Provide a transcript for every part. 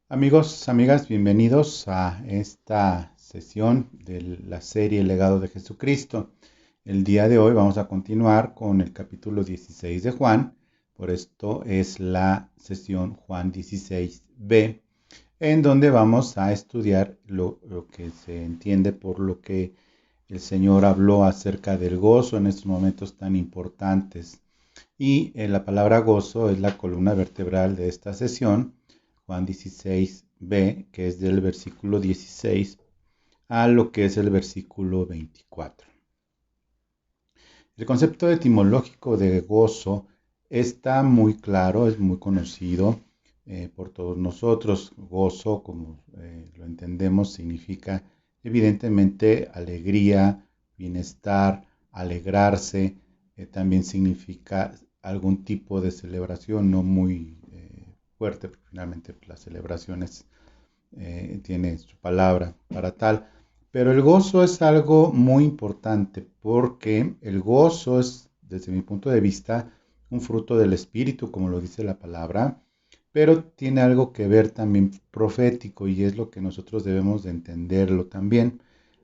Amigos, amigas, bienvenidos a esta sesión de la serie El legado de Jesucristo. El día de hoy vamos a continuar con el capítulo 16 de Juan, por esto es la sesión Juan 16b, en donde vamos a estudiar lo que se entiende por lo que el Señor habló acerca del gozo en estos momentos tan importantes. Y la palabra gozo es la columna vertebral de esta sesión, Juan 16b, que es del versículo 16 a lo que es el versículo 24. El concepto etimológico de gozo está muy claro, es muy conocido por todos nosotros. Gozo, como lo entendemos, significa evidentemente alegría, bienestar, alegrarse. También significa algún tipo de celebración, no muy fuerte, porque finalmente las celebraciones tiene su palabra para tal. Pero el gozo es algo muy importante porque el gozo es, desde mi punto de vista, un fruto del espíritu, como lo dice la palabra, pero tiene algo que ver también profético y es lo que nosotros debemos de entenderlo también.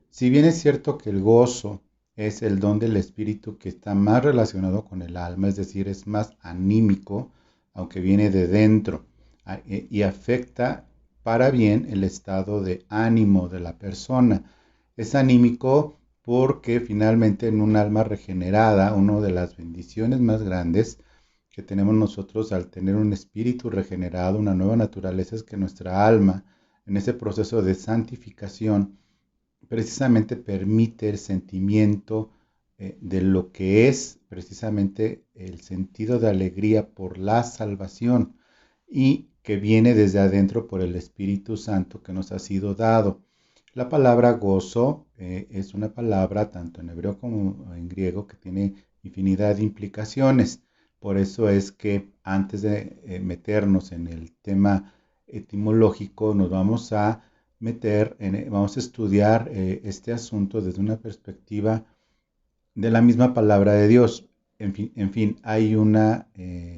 Si bien es cierto que el gozo es el don del espíritu que está más relacionado con el alma, es decir, es más anímico, aunque viene de dentro y afecta para bien el estado de ánimo de la persona. Es anímico porque finalmente en un alma regenerada, una de las bendiciones más grandes que tenemos nosotros al tener un espíritu regenerado, una nueva naturaleza, es que nuestra alma, en ese proceso de santificación, precisamente permite el sentimiento de lo que es precisamente el sentido de alegría por la salvación y que viene desde adentro por el Espíritu Santo que nos ha sido dado. La palabra gozo es una palabra tanto en hebreo como en griego que tiene infinidad de implicaciones. Por eso es que antes de meternos en el tema etimológico nos vamos a vamos a estudiar este asunto desde una perspectiva de la misma palabra de Dios. En fin, hay una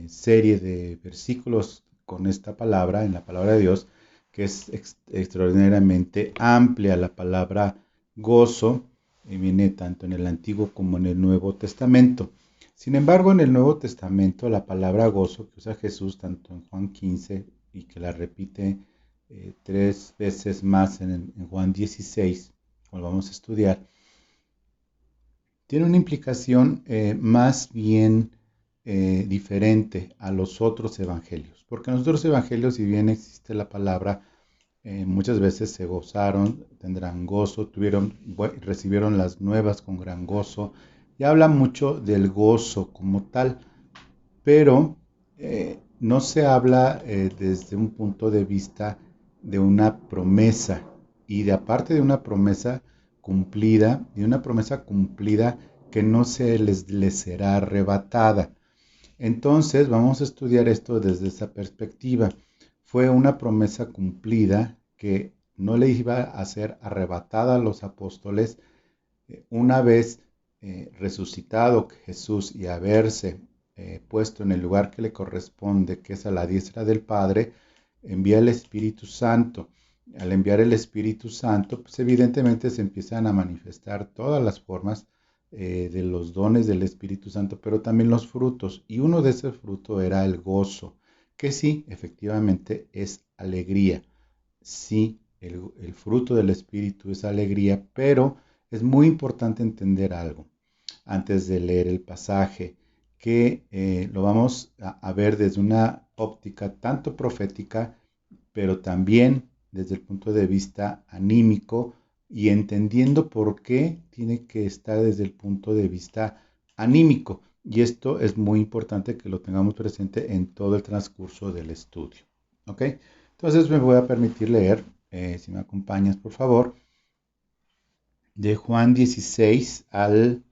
serie de versículos con esta palabra, en la palabra de Dios, que es extraordinariamente amplia. La palabra gozo viene tanto en el Antiguo como en el Nuevo Testamento. Sin embargo, en el Nuevo Testamento, la palabra gozo que usa Jesús, tanto en Juan 15 y que la repite tres veces más en Juan 16, como vamos a estudiar, tiene una implicación más bien diferente a los otros evangelios. Porque en los otros evangelios, si bien existe la palabra, muchas veces se gozaron, tendrán gozo, recibieron las nuevas con gran gozo, y habla mucho del gozo como tal, pero no se habla desde un punto de vista de una promesa, y de aparte de una promesa cumplida, de una promesa cumplida que no les será arrebatada. Entonces vamos a estudiar esto desde esa perspectiva. Fue una promesa cumplida que no le iba a ser arrebatada a los apóstoles una vez resucitado Jesús y haberse puesto en el lugar que le corresponde, que es a la diestra del Padre, envía el Espíritu Santo. Al enviar el Espíritu Santo, pues evidentemente se empiezan a manifestar todas las formas de los dones del Espíritu Santo, pero también los frutos. Y uno de esos frutos era el gozo, que sí, efectivamente es alegría. Sí, el fruto del Espíritu es alegría, pero es muy importante entender algo antes de leer el pasaje, que lo vamos a ver desde una óptica tanto profética, pero también desde el punto de vista anímico y entendiendo por qué tiene que estar desde el punto de vista anímico. Y esto es muy importante que lo tengamos presente en todo el transcurso del estudio. ¿Ok? Entonces me voy a permitir leer, si me acompañas por favor, de Juan 16 al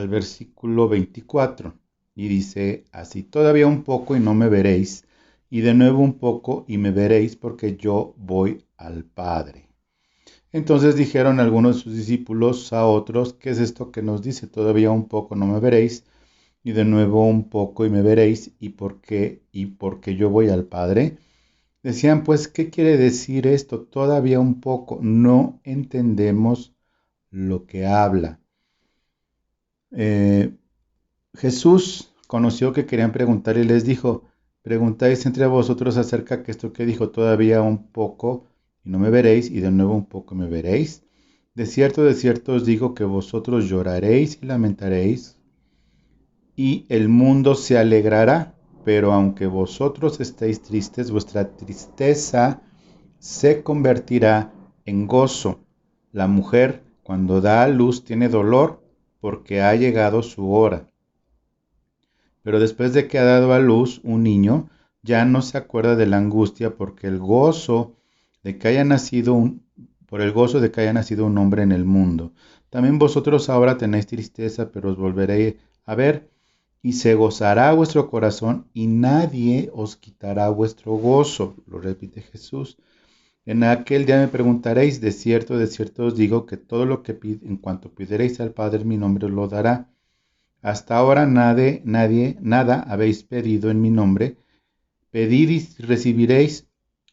versículo 24. Y dice así: todavía un poco y no me veréis, y de nuevo un poco y me veréis, porque yo voy al Padre. Entonces dijeron algunos de sus discípulos a otros: ¿qué es esto que nos dice? Todavía un poco no me veréis, y de nuevo un poco y me veréis, y por qué yo voy al Padre. Decían, pues, ¿qué quiere decir esto? Todavía un poco no entendemos lo que habla. Eh, Jesús conoció que querían preguntar y les dijo, preguntáis entre vosotros acerca de esto que dijo, todavía un poco y no me veréis, y de nuevo un poco me veréis. De cierto os digo que vosotros lloraréis y lamentaréis, y el mundo se alegrará, pero aunque vosotros estéis tristes, vuestra tristeza se convertirá en gozo. La mujer, cuando da a luz, tiene dolor porque ha llegado su hora. Pero después de que ha dado a luz un niño, ya no se acuerda de la angustia porque el gozo de que haya nacido por el gozo de que haya nacido un hombre en el mundo. También vosotros ahora tenéis tristeza, pero os volveré a ver y se gozará vuestro corazón y nadie os quitará vuestro gozo. Lo repite Jesús. En aquel día me preguntaréis, de cierto os digo que todo lo que en cuanto pidiereis al Padre en mi nombre os lo dará. Hasta ahora nada habéis pedido en mi nombre. Pedid y recibiréis.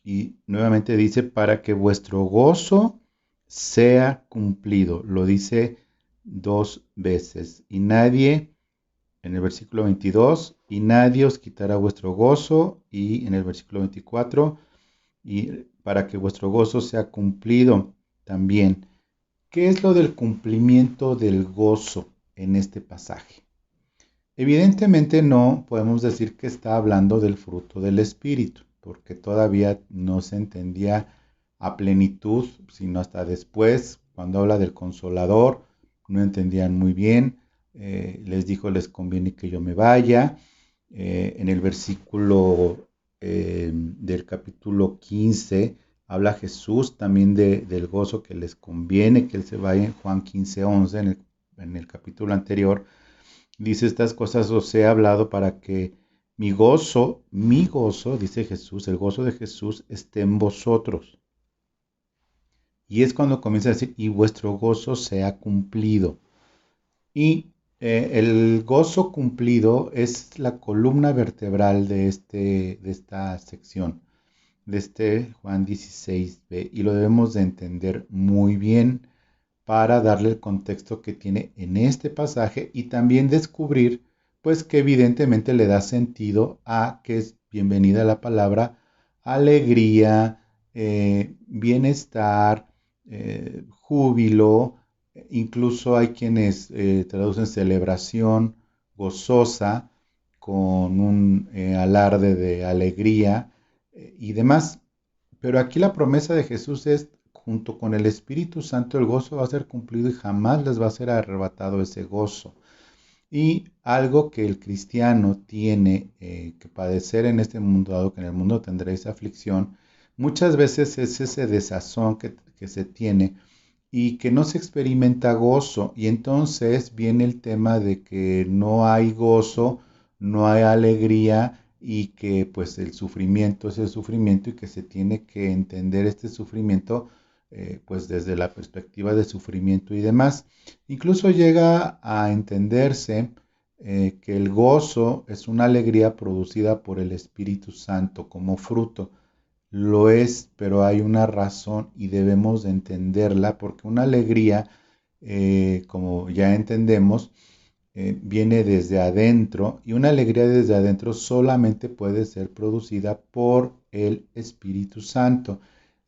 Y nuevamente dice, para que vuestro gozo sea cumplido. Lo dice dos veces. Y nadie, en el versículo 22, y nadie os quitará vuestro gozo. Y en el versículo 24, y para que vuestro gozo sea cumplido también. ¿Qué es lo del cumplimiento del gozo en este pasaje? Evidentemente no podemos decir que está hablando del fruto del Espíritu, porque todavía no se entendía a plenitud, sino hasta después, cuando habla del Consolador, no entendían muy bien, les dijo, les conviene que yo me vaya. En el versículo del capítulo 15 habla Jesús también del gozo que les conviene que Él se vaya en Juan 15:11, en el capítulo anterior. Dice, estas cosas os he hablado para que mi gozo, dice Jesús, el gozo de Jesús esté en vosotros. Y es cuando comienza a decir, y vuestro gozo sea cumplido. Y el gozo cumplido es la columna vertebral de esta sección, de este Juan 16b, y lo debemos de entender muy bien para darle el contexto que tiene en este pasaje y también descubrir, pues que evidentemente le da sentido a que es bienvenida la palabra alegría, bienestar, júbilo, incluso hay quienes traducen celebración gozosa con un alarde de alegría y demás. Pero aquí la promesa de Jesús es, junto con el Espíritu Santo, el gozo va a ser cumplido y jamás les va a ser arrebatado ese gozo. Y algo que el cristiano tiene que padecer en este mundo, dado que en el mundo tendréis aflicción, muchas veces es ese desazón que se tiene y que no se experimenta gozo. Y entonces viene el tema de que no hay gozo, no hay alegría y que pues el sufrimiento es el sufrimiento y que se tiene que entender este sufrimiento pues desde la perspectiva de sufrimiento y demás. Incluso llega a entenderse que el gozo es una alegría producida por el Espíritu Santo como fruto. Lo es, pero hay una razón y debemos de entenderla porque una alegría, como ya entendemos, viene desde adentro y una alegría desde adentro solamente puede ser producida por el Espíritu Santo.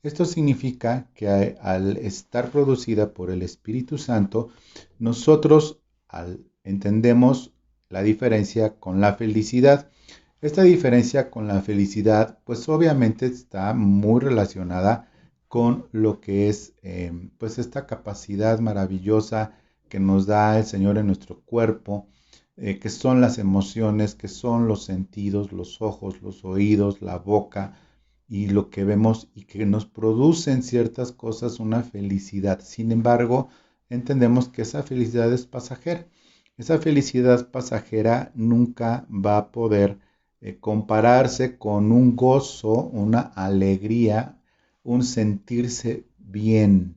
Esto significa que al estar producida por el Espíritu Santo, nosotros entendemos la diferencia con la felicidad. Esta diferencia con la felicidad, pues obviamente está muy relacionada con lo que es pues esta capacidad maravillosa que nos da el Señor en nuestro cuerpo, que son las emociones, que son los sentidos, los ojos, los oídos, la boca y lo que vemos y que nos producen ciertas cosas una felicidad. Sin embargo, entendemos que esa felicidad es pasajera. Esa felicidad pasajera nunca va a poder compararse con un gozo, una alegría, un sentirse bien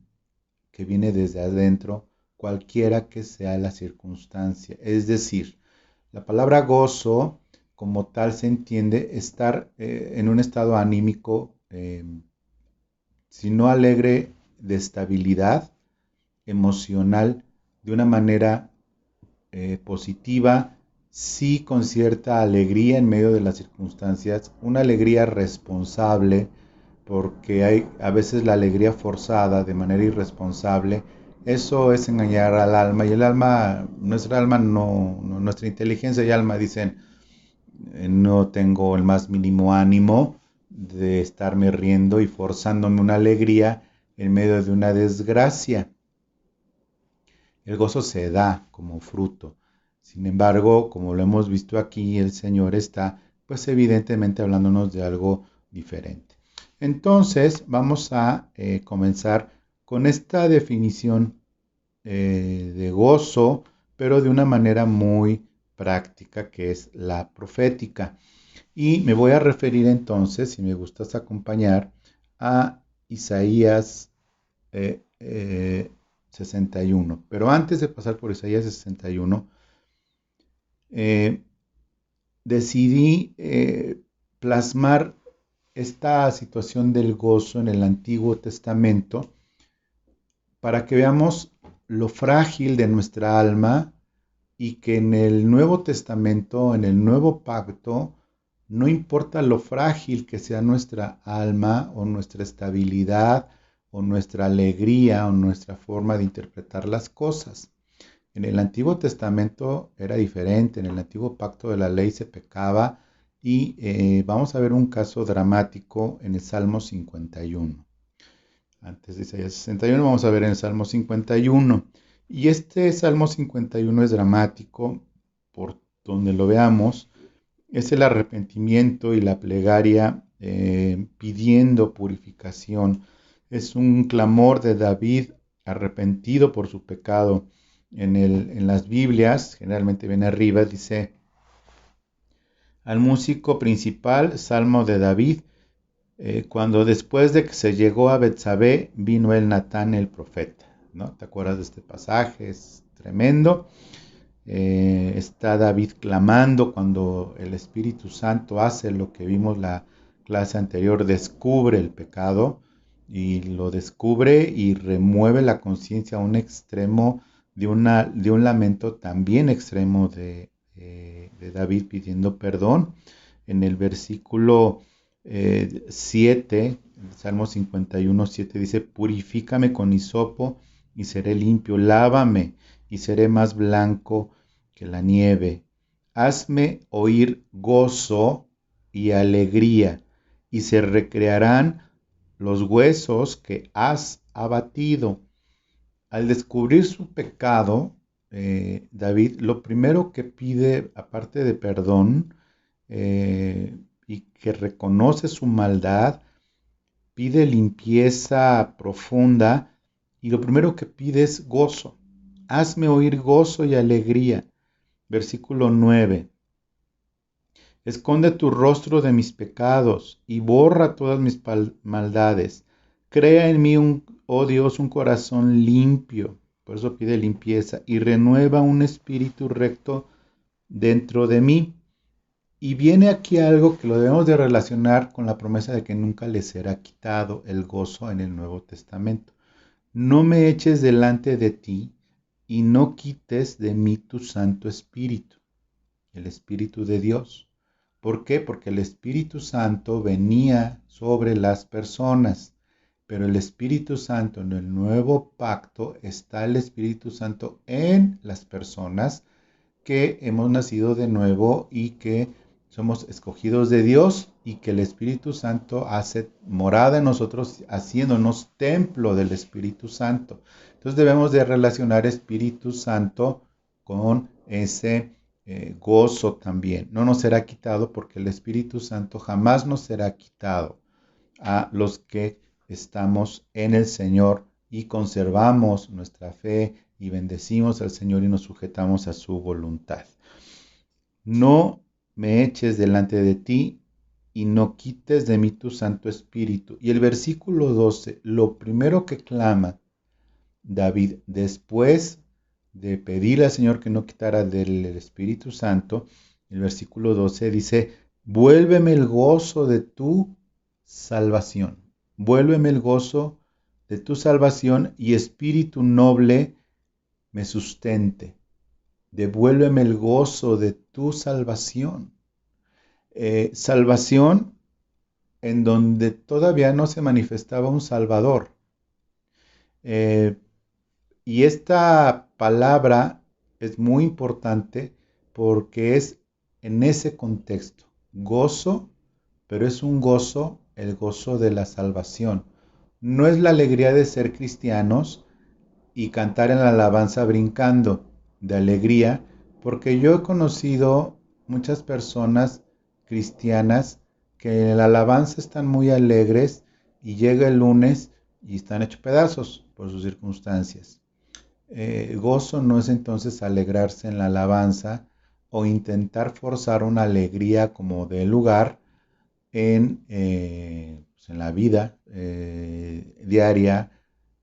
que viene desde adentro, cualquiera que sea la circunstancia. Es decir, la palabra gozo como tal se entiende estar en un estado anímico eh, sino alegre de estabilidad emocional, de una manera positiva, sí con cierta alegría en medio de las circunstancias, una alegría responsable, porque hay a veces la alegría forzada de manera irresponsable, eso es engañar al alma, y el alma, nuestra alma nuestra inteligencia y alma dicen, no tengo el más mínimo ánimo de estarme riendo y forzándome una alegría en medio de una desgracia. El gozo se da como fruto. Sin embargo, como lo hemos visto aquí, el Señor está, pues evidentemente hablándonos de algo diferente. Entonces, vamos a comenzar con esta definición de gozo, pero de una manera muy práctica, que es la profética. Y me voy a referir entonces, si me gustas acompañar, a Isaías eh, eh, 61. Pero antes de pasar por Isaías 61, eh, decidí plasmar esta situación del gozo en el Antiguo Testamento para que veamos lo frágil de nuestra alma y que en el Nuevo Testamento, en el Nuevo Pacto, no importa lo frágil que sea nuestra alma o nuestra estabilidad o nuestra alegría o nuestra forma de interpretar las cosas. En el Antiguo Testamento era diferente, en el Antiguo Pacto de la Ley se pecaba y vamos a ver un caso dramático en el Salmo 51. Antes de Isaías 61 vamos a ver en el Salmo 51. Y este Salmo 51 es dramático, por donde lo veamos, es el arrepentimiento y la plegaria pidiendo purificación. Es un clamor de David arrepentido por su pecado. En las Biblias, generalmente viene arriba, dice al músico principal, Salmo de David, cuando después de que se llegó a Betsabé, vino el Natán el profeta, ¿no? ¿Te acuerdas de este pasaje? Es tremendo. Está David clamando cuando el Espíritu Santo hace lo que vimos la clase anterior, descubre el pecado y lo descubre y remueve la conciencia a un extremo de un lamento también extremo de David pidiendo perdón. En el versículo 7, el Salmo 51, 7 dice, purifícame con hisopo y seré limpio, lávame y seré más blanco que la nieve. Hazme oír gozo y alegría, y se recrearán los huesos que has abatido. Al descubrir su pecado, David lo primero que pide, aparte de perdón, y que reconoce su maldad, pide limpieza profunda y lo primero que pide es gozo. Hazme oír gozo y alegría. Versículo 9. Esconde tu rostro de mis pecados y borra todas mis maldades. Crea en mí, oh Dios, un corazón limpio. Por eso pide limpieza y renueva un espíritu recto dentro de mí. Y viene aquí algo que lo debemos de relacionar con la promesa de que nunca le será quitado el gozo en el Nuevo Testamento. No me eches delante de ti y no quites de mí tu Santo Espíritu, el Espíritu de Dios. ¿Por qué? Porque el Espíritu Santo venía sobre las personas, pero el Espíritu Santo en el Nuevo Pacto está el Espíritu Santo en las personas que hemos nacido de nuevo y que somos escogidos de Dios y que el Espíritu Santo hace morada en nosotros, haciéndonos templo del Espíritu Santo. Entonces debemos de relacionar Espíritu Santo con ese gozo también. No nos será quitado porque el Espíritu Santo jamás nos será quitado a los que estamos en el Señor y conservamos nuestra fe y bendecimos al Señor y nos sujetamos a su voluntad. No me eches delante de ti y no quites de mí tu Santo Espíritu. Y el versículo 12, lo primero que clama David después de pedirle al Señor que no quitara del Espíritu Santo, el versículo 12 dice, vuélveme el gozo de tu salvación. Vuélveme el gozo de tu salvación y espíritu noble me sustente. Devuélveme el gozo de tu salvación. Salvación en donde todavía no se manifestaba un Salvador. Y esta palabra es muy importante porque es en ese contexto. Gozo, pero es un gozo, el gozo de la salvación. No es la alegría de ser cristianos y cantar en la alabanza brincando de alegría, porque yo he conocido muchas personas cristianas que en la alabanza están muy alegres y llega el lunes y están hechos pedazos por sus circunstancias. Gozo no es entonces alegrarse en la alabanza o intentar forzar una alegría como de lugar en la vida diaria,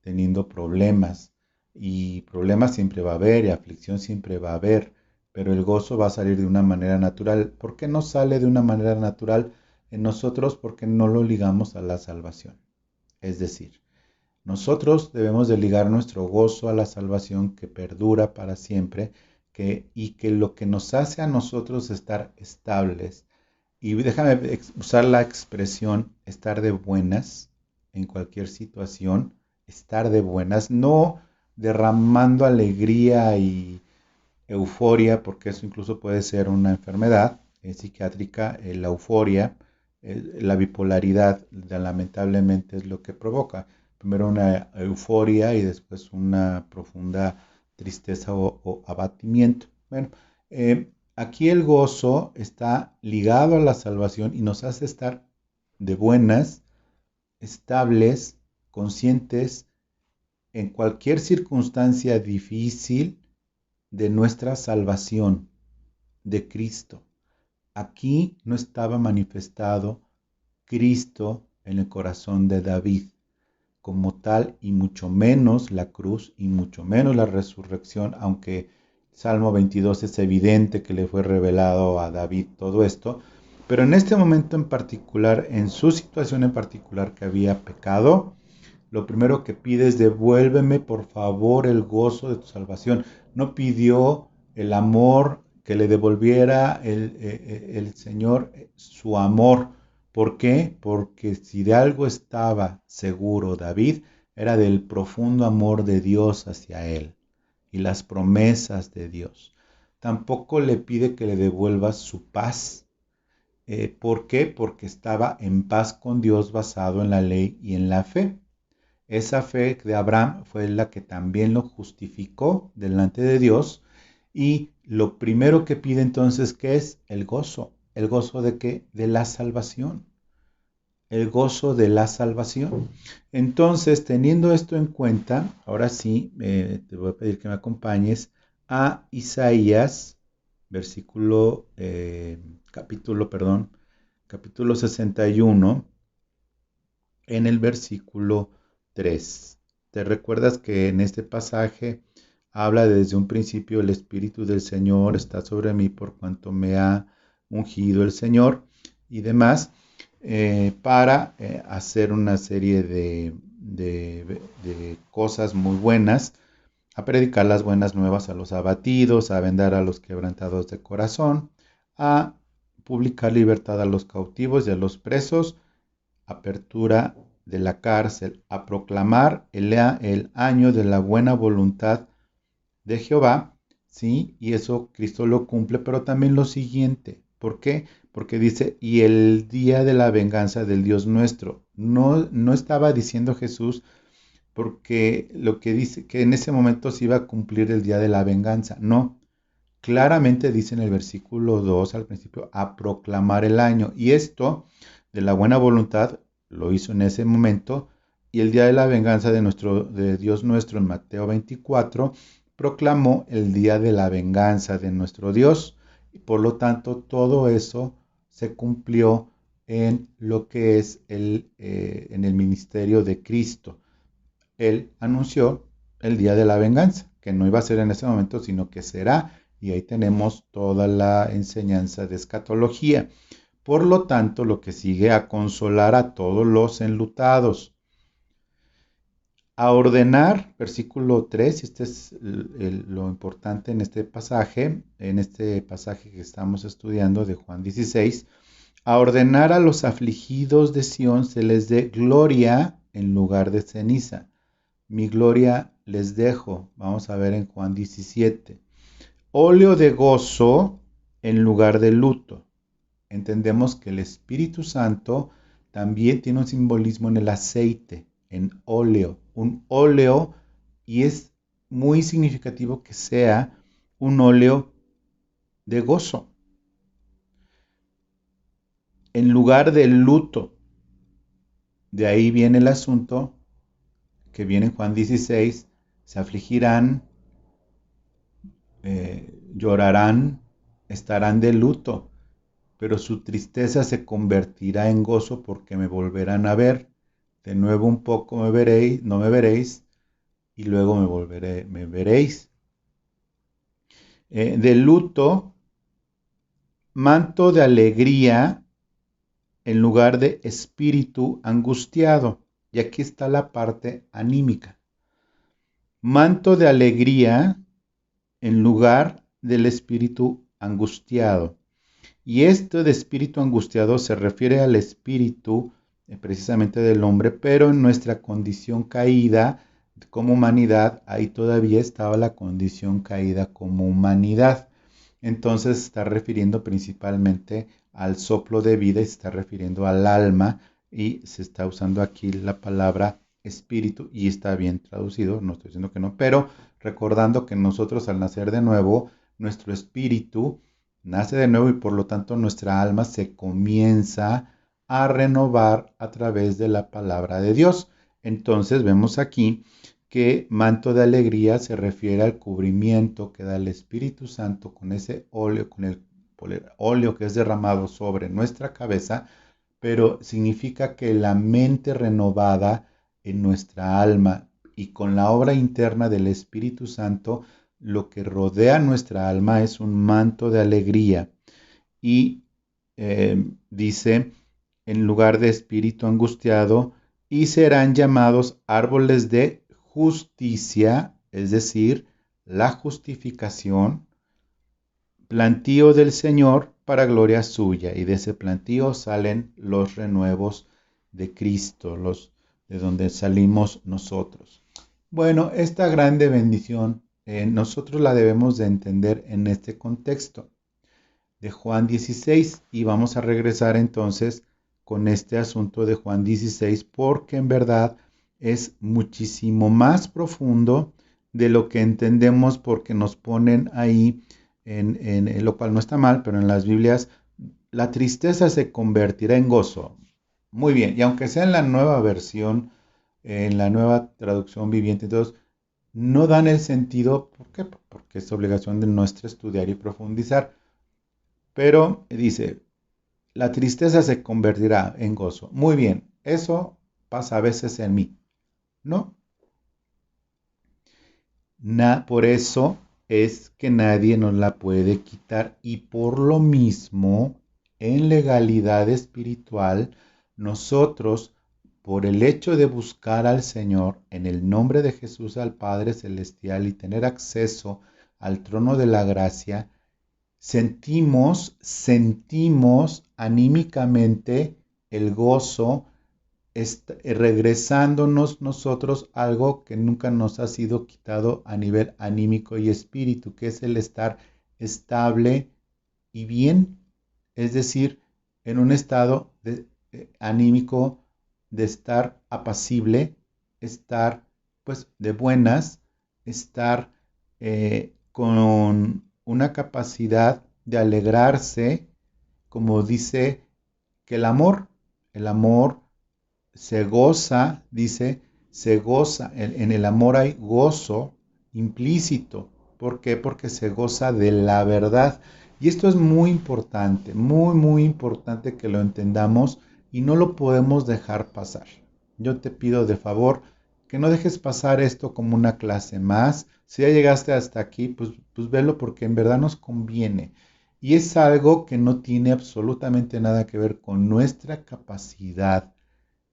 teniendo problemas. Y problemas siempre va a haber y aflicción siempre va a haber, pero el gozo va a salir de una manera natural. ¿Por qué no sale de una manera natural en nosotros? Porque no lo ligamos a la salvación. Es decir, nosotros debemos de ligar nuestro gozo a la salvación que perdura para siempre y que lo que nos hace a nosotros estar estables, y déjame usar la expresión estar de buenas en cualquier situación, estar de buenas, no derramando alegría y euforia, porque eso incluso puede ser una enfermedad psiquiátrica, la euforia, la bipolaridad, lamentablemente es lo que provoca. Primero una euforia y después una profunda tristeza o abatimiento. Bueno, aquí el gozo está ligado a la salvación y nos hace estar de buenas, estables, conscientes en cualquier circunstancia difícil de nuestra salvación, de Cristo. Aquí no estaba manifestado Cristo en el corazón de David como tal, y mucho menos la cruz y mucho menos la resurrección, aunque Salmo 22 es evidente que le fue revelado a David todo esto, pero en este momento en particular, en su situación en particular que había pecado, lo primero que pide es devuélveme por favor el gozo de tu salvación. No pidió el amor, que le devolviera el Señor su amor. ¿Por qué? Porque si de algo estaba seguro David, era del profundo amor de Dios hacia él y las promesas de Dios. Tampoco le pide que le devuelva su paz. ¿Por qué? Porque estaba en paz con Dios basado en la ley y en la fe. Esa fe de Abraham fue la que también lo justificó delante de Dios. Y lo primero que pide entonces, ¿qué es? El gozo. ¿El gozo de qué? De la salvación. El gozo de la salvación. Entonces, teniendo esto en cuenta, ahora sí, te voy a pedir que me acompañes a Isaías, capítulo 61, en el versículo 3. ¿Te recuerdas que en este pasaje habla desde un principio el Espíritu del Señor está sobre mí por cuanto me ha ungido el Señor y demás, para hacer una serie de cosas muy buenas, a predicar las buenas nuevas a los abatidos, a vendar a los quebrantados de corazón, a publicar libertad a los cautivos y a los presos, apertura de la cárcel, a proclamar el año de la buena voluntad de Jehová, ¿sí? Y eso Cristo lo cumple, pero también lo siguiente. ¿Por qué? Porque dice, y el día de la venganza del Dios nuestro. No estaba diciendo Jesús porque lo que dice, que en ese momento se iba a cumplir el día de la venganza. No, claramente dice en el versículo 2 al principio, a proclamar el año. Y esto de la buena voluntad lo hizo en ese momento, y el día de la venganza de Dios nuestro en Mateo 24 proclamó el día de la venganza de nuestro Dios, y por lo tanto todo eso se cumplió en lo que es en el ministerio de Cristo. Él anunció el día de la venganza, que no iba a ser en ese momento, sino que será, y ahí tenemos toda la enseñanza de escatología. Por lo tanto, lo que sigue, a consolar a todos los enlutados, a ordenar, versículo 3, y este es lo importante en este pasaje que estamos estudiando de Juan 16, a ordenar a los afligidos de Sión se les dé gloria en lugar de ceniza. Mi gloria les dejo. Vamos a ver en Juan 17. Óleo de gozo en lugar de luto. Entendemos que el Espíritu Santo también tiene un simbolismo en el aceite, en óleo, un óleo, y es muy significativo que sea un óleo de gozo, en lugar de luto. De ahí viene el asunto que viene en Juan 16, se afligirán, llorarán, estarán de luto, pero su tristeza se convertirá en gozo porque me volverán a ver. De nuevo un poco me veréis, no me veréis, y luego me veréis. De luto, manto de alegría en lugar de espíritu angustiado. Y aquí está la parte anímica. Manto de alegría en lugar del espíritu angustiado. Y esto de espíritu angustiado se refiere al espíritu precisamente del hombre, pero en nuestra condición caída como humanidad, ahí todavía estaba la condición caída como humanidad. Entonces está refiriendo principalmente al soplo de vida y se está refiriendo al alma, y se está usando aquí la palabra espíritu y está bien traducido, no estoy diciendo que no, pero recordando que nosotros al nacer de nuevo, nuestro espíritu nace de nuevo y por lo tanto nuestra alma se comienza a renovar a través de la palabra de Dios. Entonces vemos aquí que manto de alegría se refiere al cubrimiento que da el Espíritu Santo con ese óleo, con el óleo que es derramado sobre nuestra cabeza, pero significa que la mente renovada en nuestra alma y con la obra interna del Espíritu Santo, lo que rodea nuestra alma es un manto de alegría. Y dice, en lugar de espíritu angustiado, y serán llamados árboles de justicia, es decir, la justificación, plantío del Señor para gloria suya. Y de ese plantío salen los renuevos de Cristo, los de donde salimos nosotros. Bueno, esta grande bendición nosotros la debemos de entender en este contexto de Juan 16, y vamos a regresar entonces con este asunto de Juan 16 porque en verdad es muchísimo más profundo de lo que entendemos, porque nos ponen ahí en lo cual no está mal, pero en las Biblias la tristeza se convertirá en gozo. Muy bien, y aunque sea en la nueva versión, en la nueva traducción viviente, entonces no dan el sentido. ¿Por qué? Porque es obligación de nuestra estudiar y profundizar. Pero dice, la tristeza se convertirá en gozo. Muy bien, eso pasa a veces en mí, ¿no? Por eso es que nadie nos la puede quitar, y por lo mismo, en legalidad espiritual, nosotros, por el hecho de buscar al Señor en el nombre de Jesús al Padre Celestial y tener acceso al trono de la gracia, sentimos anímicamente el gozo, regresándonos nosotros algo que nunca nos ha sido quitado a nivel anímico y espíritu, que es el estar estable y bien, es decir, en un estado anímico de estar apacible, estar pues de buenas, estar con una capacidad de alegrarse, como dice que el amor se goza, dice, se goza, en el amor hay gozo implícito. ¿Por qué? Porque se goza de la verdad. Y esto es muy importante, muy, muy importante que lo entendamos y no lo podemos dejar pasar. Yo te pido de favor que no dejes pasar esto como una clase más. Si ya llegaste hasta aquí, pues velo porque en verdad nos conviene. Y es algo que no tiene absolutamente nada que ver con nuestra capacidad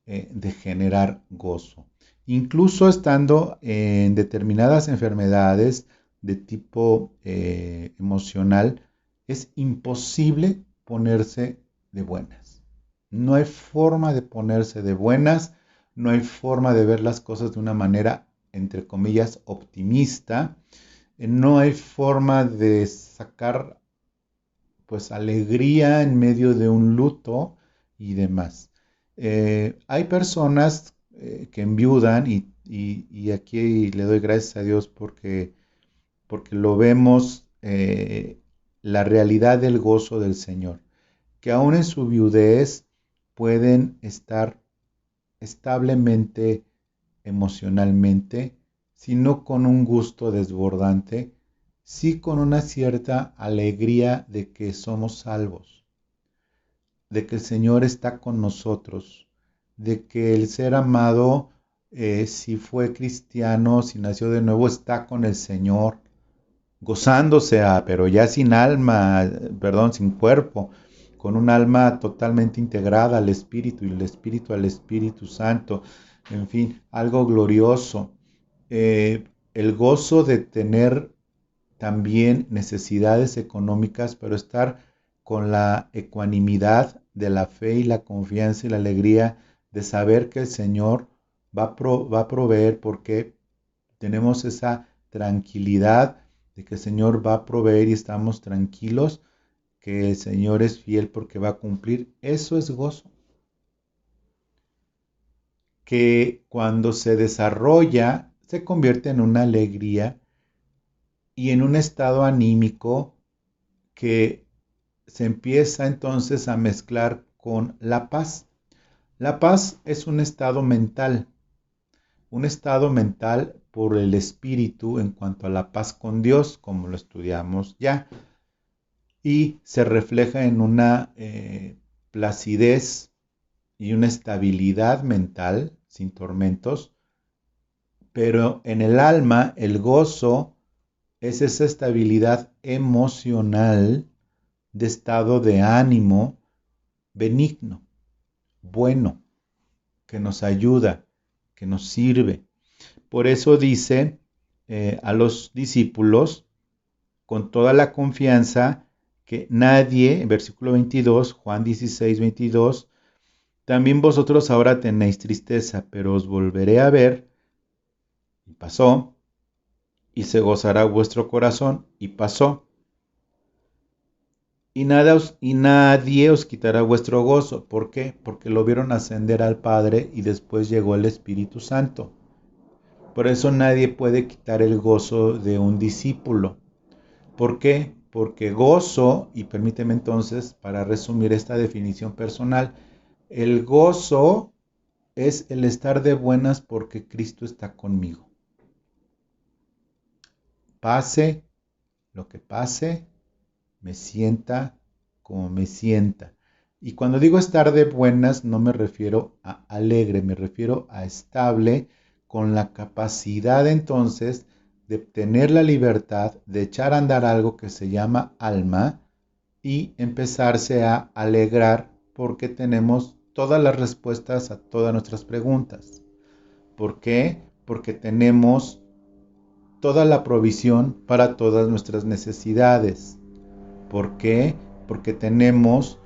de generar gozo. Incluso estando en determinadas enfermedades de tipo emocional, es imposible ponerse de buenas. No hay forma de ponerse de buenas, no hay forma de ver las cosas de una manera, entre comillas, optimista. No hay forma de sacar pues alegría en medio de un luto y demás. Hay personas que enviudan y aquí le doy gracias a Dios porque lo vemos la realidad del gozo del Señor, que aún en su viudez pueden estar establemente emocionalmente, sino con un gusto desbordante, sí con una cierta alegría de que somos salvos, de que el Señor está con nosotros, de que el ser amado, si fue cristiano, si nació de nuevo, está con el Señor, gozándose, pero ya sin alma, perdón, sin cuerpo, con un alma totalmente integrada al Espíritu y el Espíritu al Espíritu Santo, en fin, algo glorioso. El gozo de tener también necesidades económicas, pero estar con la ecuanimidad de la fe y la confianza y la alegría de saber que el Señor va a proveer porque tenemos esa tranquilidad de que el Señor va a proveer y estamos tranquilos, que el Señor es fiel porque va a cumplir. Eso es gozo. Que cuando se desarrolla se convierte en una alegría y en un estado anímico que se empieza entonces a mezclar con la paz. La paz es un estado mental por el espíritu en cuanto a la paz con Dios, como lo estudiamos ya, y se refleja en una placidez y una estabilidad mental sin tormentos, pero en el alma el gozo es esa estabilidad emocional de estado de ánimo benigno, bueno, que nos ayuda, que nos sirve. Por eso dice a los discípulos con toda la confianza que nadie, en versículo 22, Juan 16, 22, también vosotros ahora tenéis tristeza, pero os volveré a ver, y pasó, y se gozará vuestro corazón, y pasó. Y nadie os quitará vuestro gozo. ¿Por qué? Porque lo vieron ascender al Padre y después llegó el Espíritu Santo. Por eso nadie puede quitar el gozo de un discípulo. ¿Por qué? Porque gozo, y permíteme entonces, para resumir esta definición personal, el gozo es el estar de buenas porque Cristo está conmigo. Pase lo que pase, me sienta como me sienta. Y cuando digo estar de buenas, no me refiero a alegre, me refiero a estable, con la capacidad entonces de tener la libertad de echar a andar algo que se llama alma y empezarse a alegrar porque tenemos todas las respuestas a todas nuestras preguntas. ¿Por qué? Porque tenemos toda la provisión para todas nuestras necesidades. ¿Por qué? Porque tenemos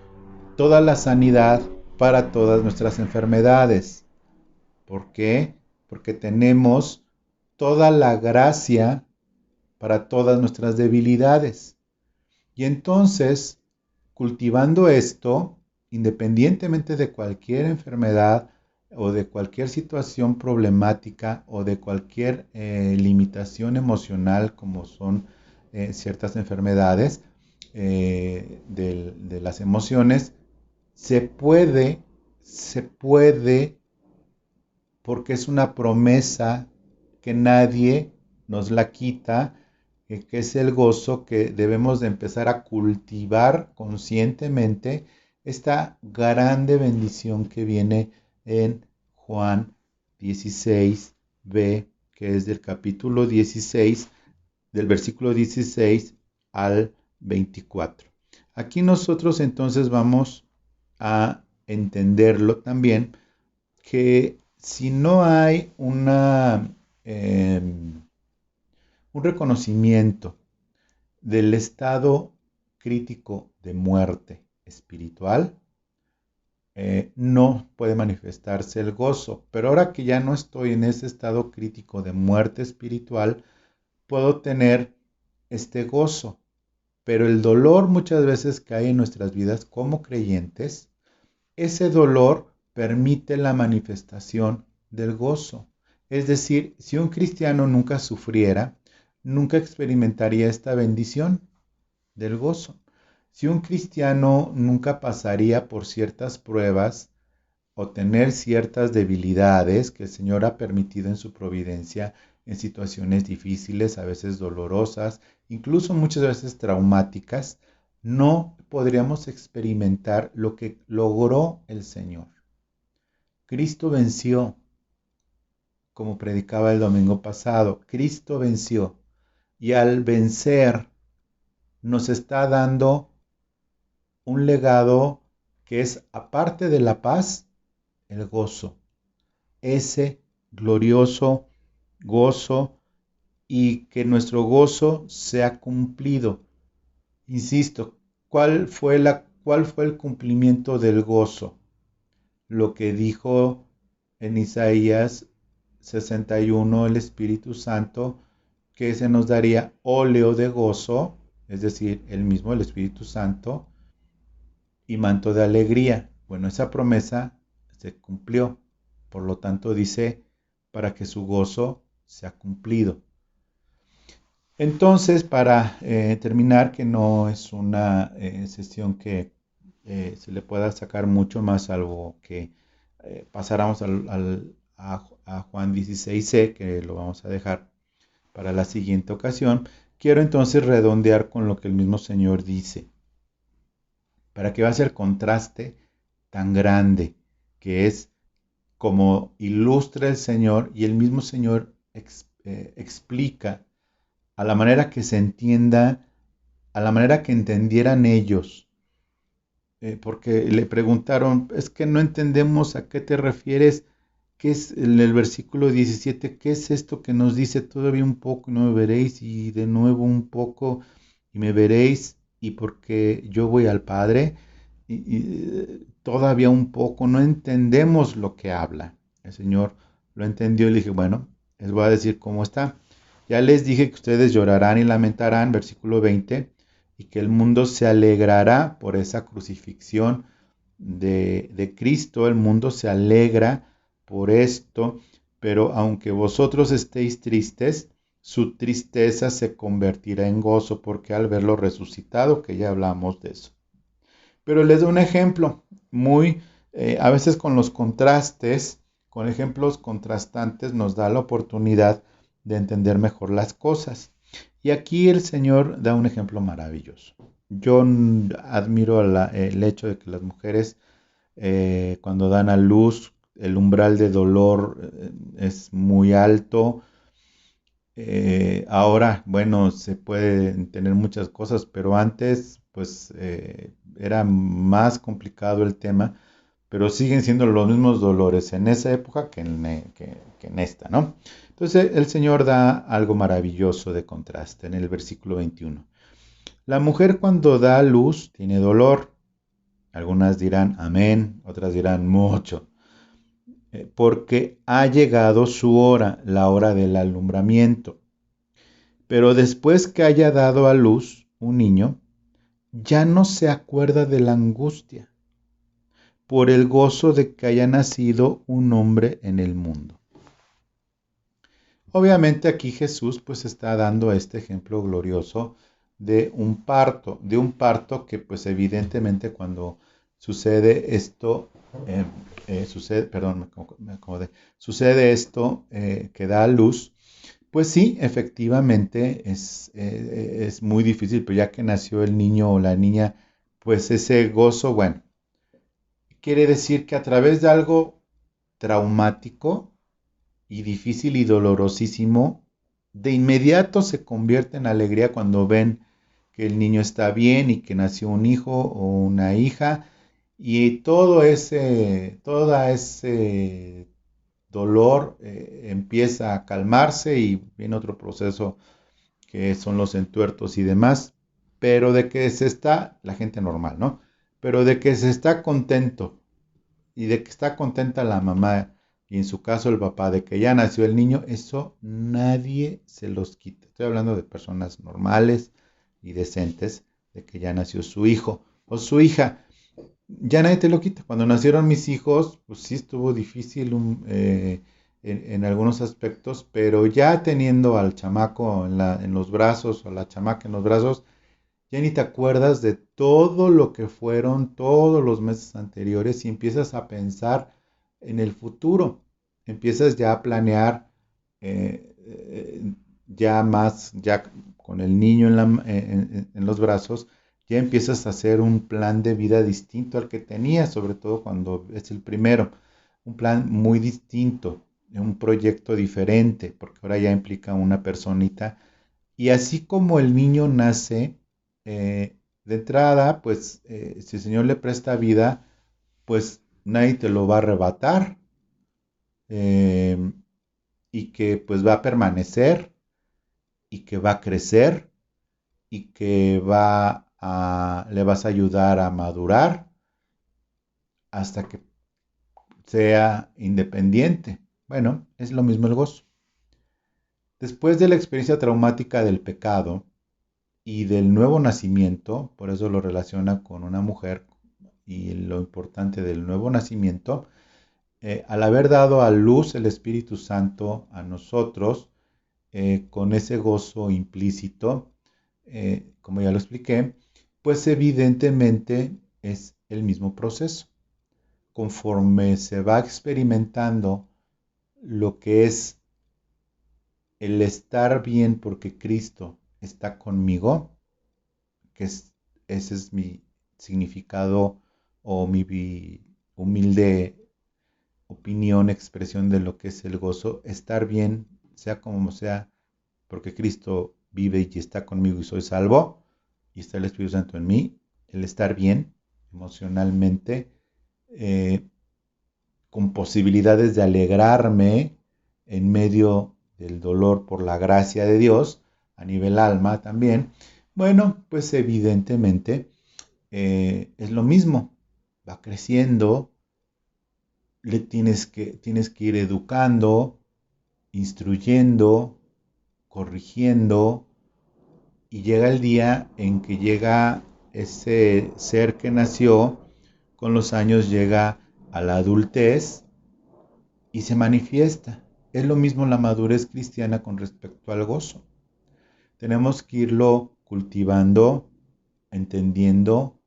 toda la sanidad para todas nuestras enfermedades. ¿Por qué? Porque tenemos toda la gracia para todas nuestras debilidades. Y entonces, cultivando esto, independientemente de cualquier enfermedad o de cualquier situación problemática o de cualquier limitación emocional como son ciertas enfermedades de las emociones, se puede, porque es una promesa que nadie nos la quita, que es el gozo que debemos de empezar a cultivar conscientemente, esta grande bendición que viene en Juan 16b, que es del capítulo 16, del versículo 16 al 24. Aquí nosotros entonces vamos a entenderlo también, que si no hay un reconocimiento del estado crítico de muerte espiritual, no puede manifestarse el gozo. Pero ahora que ya no estoy en ese estado crítico de muerte espiritual, puedo tener este gozo. Pero el dolor muchas veces que hay en nuestras vidas como creyentes, ese dolor permite la manifestación del gozo. Es decir, si un cristiano nunca sufriera, nunca experimentaría esta bendición del gozo. Si un cristiano nunca pasaría por ciertas pruebas o tener ciertas debilidades que el Señor ha permitido en su providencia en situaciones difíciles, a veces dolorosas, incluso muchas veces traumáticas, no podríamos experimentar lo que logró el Señor. Cristo venció, como predicaba el domingo pasado. Cristo venció y al vencer nos está dando un legado que es, aparte de la paz, el gozo. Ese glorioso gozo, y que nuestro gozo sea cumplido. Insisto, ¿cuál fue el cumplimiento del gozo? Lo que dijo en Isaías 61 el Espíritu Santo, que se nos daría óleo de gozo, es decir, el Espíritu Santo, y manto de alegría. Bueno, esa promesa se cumplió. Por lo tanto, dice, para que su gozo sea cumplido. Entonces, para terminar, que no es una sesión que se le pueda sacar mucho más, algo que pasáramos a Juan 16c, que lo vamos a dejar para la siguiente ocasión, quiero entonces redondear con lo que el mismo Señor dice, para que va a ser contraste tan grande, que es como ilustra el Señor, y el mismo Señor explica a la manera que se entienda, a la manera que entendieran ellos, porque le preguntaron, es que no entendemos a qué te refieres, qué es en el versículo 17, qué es esto que nos dice todavía un poco y no me veréis, y de nuevo un poco y me veréis, y porque yo voy al Padre, y todavía un poco, no entendemos lo que habla. El Señor lo entendió y le dije, bueno, les voy a decir cómo está. Ya les dije que ustedes llorarán y lamentarán, versículo 20, y que el mundo se alegrará por esa crucifixión de Cristo. El mundo se alegra por esto, pero aunque vosotros estéis tristes, su tristeza se convertirá en gozo, porque al verlo resucitado, que ya hablamos de eso. Pero les doy un ejemplo muy, a veces con los contrastes, con ejemplos contrastantes nos da la oportunidad de entender mejor las cosas. Y aquí el Señor da un ejemplo maravilloso. Yo admiro el hecho de que las mujeres cuando dan a luz, el umbral de dolor es muy alto. Ahora, bueno, se pueden tener muchas cosas, pero antes, pues, era más complicado el tema, pero siguen siendo los mismos dolores en esa época que en esta, ¿no? Entonces, el Señor da algo maravilloso de contraste en el versículo 21. La mujer cuando da a luz tiene dolor. Algunas dirán amén, otras dirán mucho, porque ha llegado su hora, la hora del alumbramiento. Pero después que haya dado a luz un niño, ya no se acuerda de la angustia por el gozo de que haya nacido un hombre en el mundo. Obviamente aquí Jesús pues está dando este ejemplo glorioso de un parto que pues evidentemente cuando sucede esto, sucede esto que da a luz, pues sí, efectivamente es muy difícil, pero ya que nació el niño o la niña, pues ese gozo, bueno, quiere decir que a través de algo traumático y difícil y dolorosísimo, de inmediato se convierte en alegría cuando ven que el niño está bien y que nació un hijo o una hija, y toda ese dolor empieza a calmarse y viene otro proceso que son los entuertos y demás, pero de que se está, la gente normal, ¿no? Pero de que se está contento y de que está contenta la mamá y en su caso el papá de que ya nació el niño, eso nadie se los quita. Estoy hablando de personas normales y decentes, de que ya nació su hijo o su hija. Ya nadie te lo quita. Cuando nacieron mis hijos, pues sí estuvo difícil en algunos aspectos, pero ya teniendo al chamaco en los brazos o la chamaca en los brazos, ya ni te acuerdas de todo lo que fueron todos los meses anteriores y empiezas a pensar en el futuro. Empiezas ya a planear ya más, ya con el niño en los brazos, ya empiezas a hacer un plan de vida distinto al que tenías, sobre todo cuando es el primero. Un plan muy distinto, un proyecto diferente, porque ahora ya implica una personita. Y así como el niño nace, de entrada, pues si el Señor le presta vida, pues nadie te lo va a arrebatar, eh, y que pues va a permanecer y que va a crecer y que le vas a ayudar a madurar hasta que sea independiente. Bueno, es lo mismo el gozo. Después de la experiencia traumática del pecado y del nuevo nacimiento, por eso lo relaciona con una mujer y lo importante del nuevo nacimiento, al haber dado a luz el Espíritu Santo a nosotros, con ese gozo implícito, como ya lo expliqué, pues evidentemente es el mismo proceso. Conforme se va experimentando lo que es el estar bien porque Cristo está conmigo, ese es mi significado o mi humilde opinión, expresión de lo que es el gozo, estar bien, sea como sea, porque Cristo vive y está conmigo y soy salvo, y está el Espíritu Santo en mí, el estar bien emocionalmente, eh, con posibilidades de alegrarme en medio del dolor por la gracia de Dios, a nivel alma también, bueno, pues evidentemente es lo mismo, va creciendo, tienes que ir educando, instruyendo, corrigiendo, y llega el día en que llega ese ser que nació, con los años llega a la adultez y se manifiesta. Es lo mismo la madurez cristiana con respecto al gozo. Tenemos que irlo cultivando, entendiendo,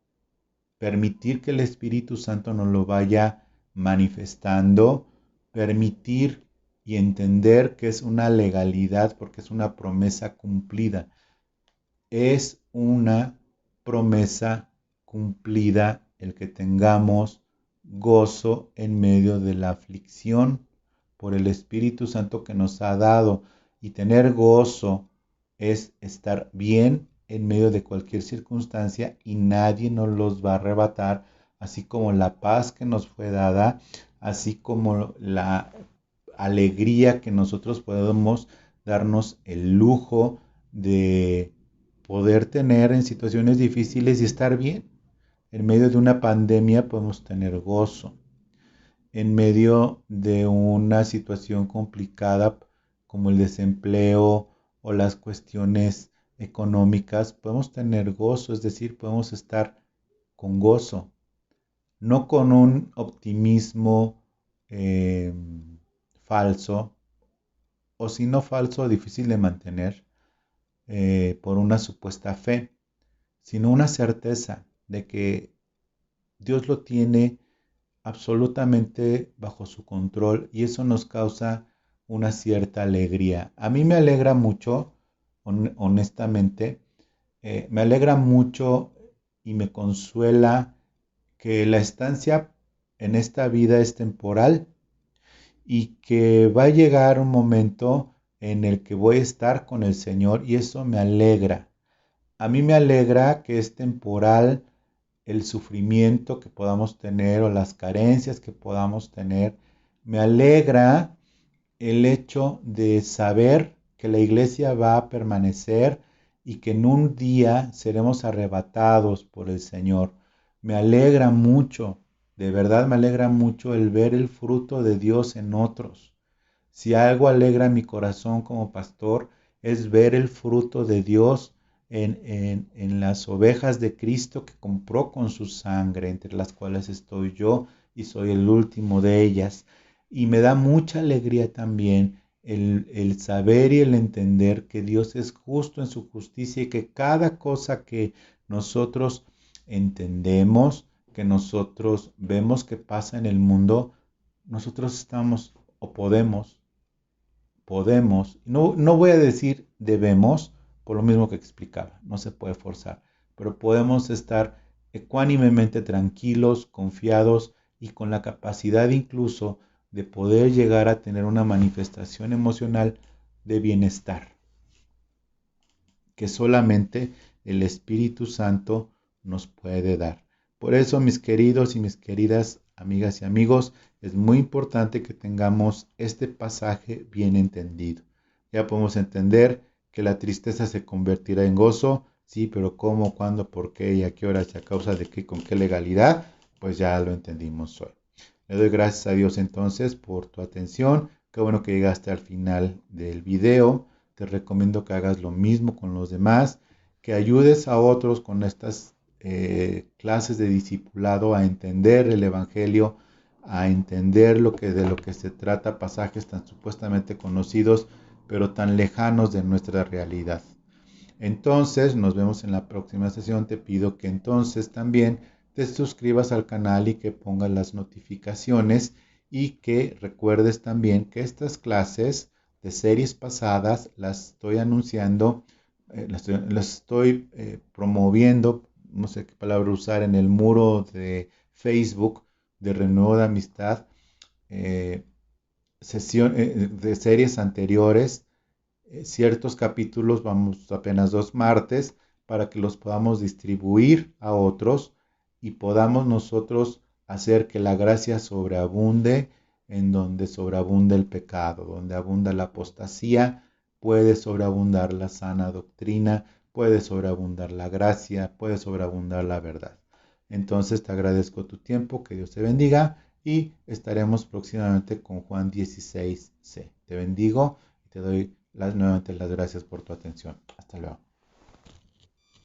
permitir que el Espíritu Santo nos lo vaya manifestando, permitir y entender que es una legalidad porque es una promesa cumplida. Es una promesa cumplida el que tengamos gozo en medio de la aflicción por el Espíritu Santo que nos ha dado. Y tener gozo es estar bien en medio de cualquier circunstancia y nadie nos los va a arrebatar, así como la paz que nos fue dada, así como la alegría que nosotros podemos darnos el lujo de poder tener en situaciones difíciles y estar bien. En medio de una pandemia podemos tener gozo. En medio de una situación complicada como el desempleo o las cuestiones económicas, podemos tener gozo, es decir, podemos estar con gozo, no con un optimismo eh, falso, o si no falso, difícil de mantener, por una supuesta fe, sino una certeza de que Dios lo tiene absolutamente bajo su control y eso nos causa una cierta alegría. A mí me alegra mucho, honestamente, me alegra mucho y me consuela que la estancia en esta vida es temporal y que va a llegar un momento en el que voy a estar con el Señor y eso me alegra. A mí me alegra que es temporal el sufrimiento que podamos tener o las carencias que podamos tener. Me alegra el hecho de saber que la iglesia va a permanecer y que en un día seremos arrebatados por el Señor. Me alegra mucho, de verdad me alegra mucho el ver el fruto de Dios en otros. Si algo alegra mi corazón como pastor es ver el fruto de Dios en las ovejas de Cristo que compró con su sangre, entre las cuales estoy yo y soy el último de ellas. Y me da mucha alegría también el saber y el entender que Dios es justo en su justicia y que cada cosa que nosotros entendemos, que nosotros vemos que pasa en el mundo, nosotros estamos o podemos, no voy a decir debemos, por lo mismo que explicaba, no se puede forzar, pero podemos estar ecuánimemente tranquilos, confiados y con la capacidad incluso de poder llegar a tener una manifestación emocional de bienestar que solamente el Espíritu Santo nos puede dar. Por eso, mis queridos y mis queridas amigas y amigos, es muy importante que tengamos este pasaje bien entendido. Ya podemos entender que la tristeza se convertirá en gozo, sí, pero cómo, cuándo, por qué y a qué horas y a causa de qué, con qué legalidad, pues ya lo entendimos hoy. Le doy gracias a Dios entonces por tu atención. Qué bueno que llegaste al final del video. Te recomiendo que hagas lo mismo con los demás, que ayudes a otros con estas clases de discipulado a entender el Evangelio, a entender de lo que se trata, pasajes tan supuestamente conocidos, pero tan lejanos de nuestra realidad. Entonces, nos vemos en la próxima sesión. Te pido que entonces también te suscribas al canal y que pongas las notificaciones y que recuerdes también que estas clases de series pasadas las estoy anunciando, las estoy promoviendo, no sé qué palabra usar, en el muro de Facebook de Renuevo de Amistad, eh, de series anteriores, ciertos capítulos, vamos apenas 2 martes, para que los podamos distribuir a otros y podamos nosotros hacer que la gracia sobreabunde en donde sobreabunda el pecado, donde abunda la apostasía, puede sobreabundar la sana doctrina, puede sobreabundar la gracia, puede sobreabundar la verdad. Entonces te agradezco tu tiempo, que Dios te bendiga y estaremos próximamente con Juan 16c. Te bendigo y te doy nuevamente las gracias por tu atención. Hasta luego.